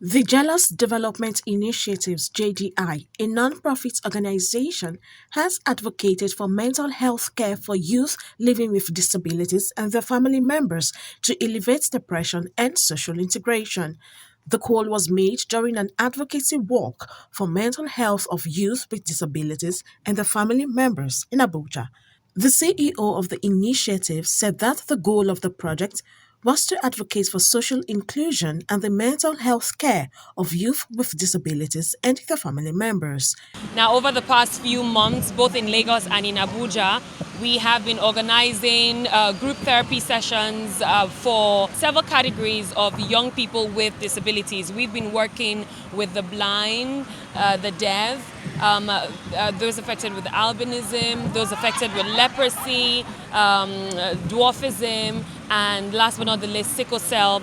The Jela's Development Initiatives (JDI), a non-profit organization, has advocated for mental health care for youth living with disabilities and their family members to elevate depression and social integration. The call was made during an advocacy walk for mental health of youth with disabilities and their family members in Abuja. The CEO of the initiative said that the goal of the project was to advocate for social inclusion and the mental health care of youth with disabilities and their family members. Now, over the past few months, both in Lagos and in Abuja, we have been organizing group therapy sessions for several categories of young people with disabilities. We've been working with the blind, the deaf, those affected with albinism, those affected with leprosy, dwarfism, and last but not the least, sickle cell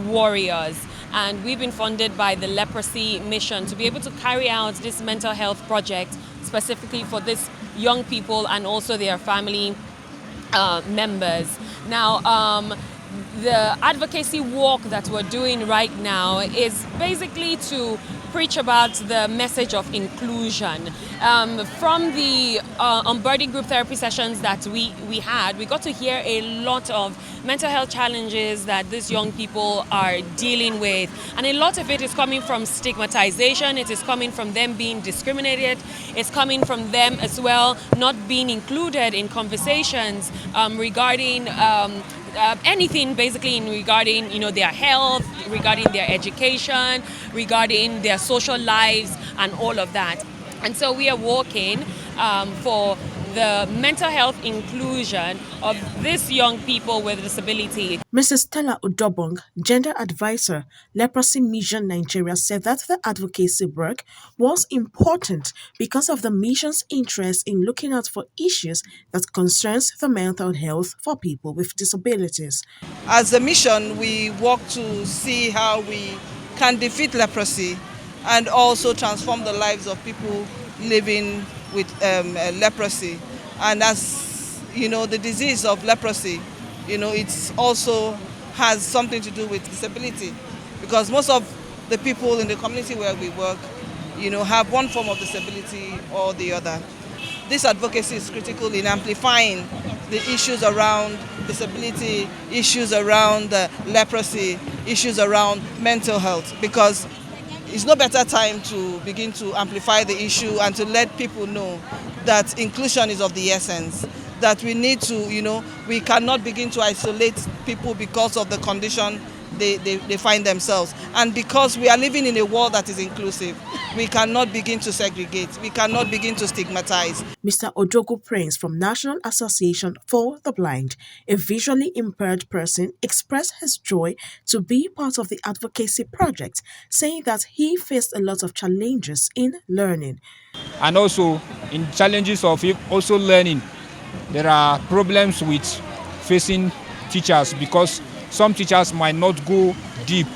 warriors. And we've been funded by the Leprosy Mission to be able to carry out this mental health project specifically for these young people and also their family members. Now, the advocacy walk that we're doing right now is basically to preach about the message of inclusion. From the onboarding group therapy sessions that we had, we got to hear a lot of mental health challenges that these young people are dealing with. And a lot of it is coming from stigmatization, it is coming from them being discriminated, it's coming from them as well not being included in conversations regarding anything basically regarding their health, regarding their education, regarding their social lives and all of that. And so we are working for the mental health inclusion of these young people with disability. Mrs. Stella Udobong, Gender Advisor, Leprosy Mission Nigeria, said that the advocacy work was important because of the mission's interest in looking out for issues that concerns the mental health for people with disabilities. As a mission, we work to see how we can defeat leprosy and also transform the lives of people living with leprosy. And as you know, the disease of leprosy, it also has something to do with disability, because most of the people in the community where we work, have one form of disability or the other. This advocacy is critical in amplifying the issues around disability, issues around leprosy, issues around mental health, because it's no better time to begin to amplify the issue and to let people know that inclusion is of the essence, that we need to, we cannot begin to isolate people because of the condition they find themselves. And because we are living in a world that is inclusive, we cannot begin to segregate, we cannot begin to stigmatize. Mr. Odogu Prince from National Association for the Blind, a visually impaired person, expressed his joy to be part of the advocacy project, saying that he faced a lot of challenges in learning. And also in challenges of also learning, there are problems with facing teachers because some teachers might not go deep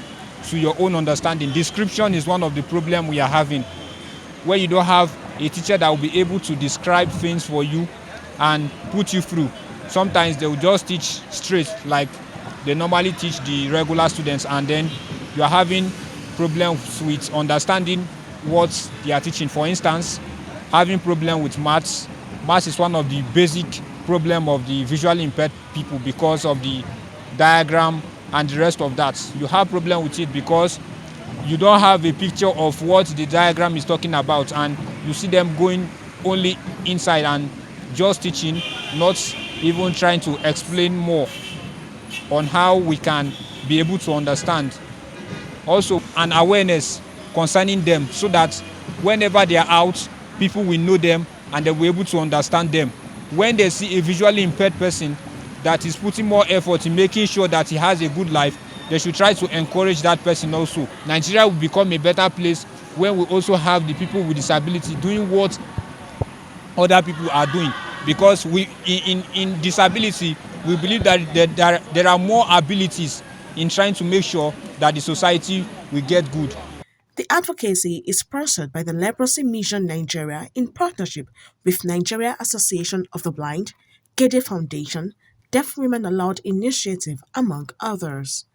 to your own understanding. Description is one of the problems we are having, where you don't have a teacher that will be able to describe things for you and put you through. Sometimes they will just teach straight like they normally teach the regular students, and then you are having problems with understanding what they are teaching. For instance, having problem with maths. Maths is one of the basic problem of the visually impaired people because of the diagram and the rest of that. You have problem with it because you don't have a picture of what the diagram is talking about, and you see them going only inside and just teaching, not even trying to explain more on how we can be able to understand. Also, an awareness concerning them so that whenever they are out, people will know them and they will be able to understand them. When they see a visually impaired person that is putting more effort in making sure that he has a good life, they should try to encourage that person also. Nigeria will become a better place when we also have the people with disability doing what other people are doing. Because we in disability, we believe that there are more abilities in trying to make sure that the society will get good. The advocacy is sponsored by the Leprosy Mission Nigeria in partnership with Nigeria Association of the Blind, Gede Foundation, Deaf Women Aloud Initiative, among others.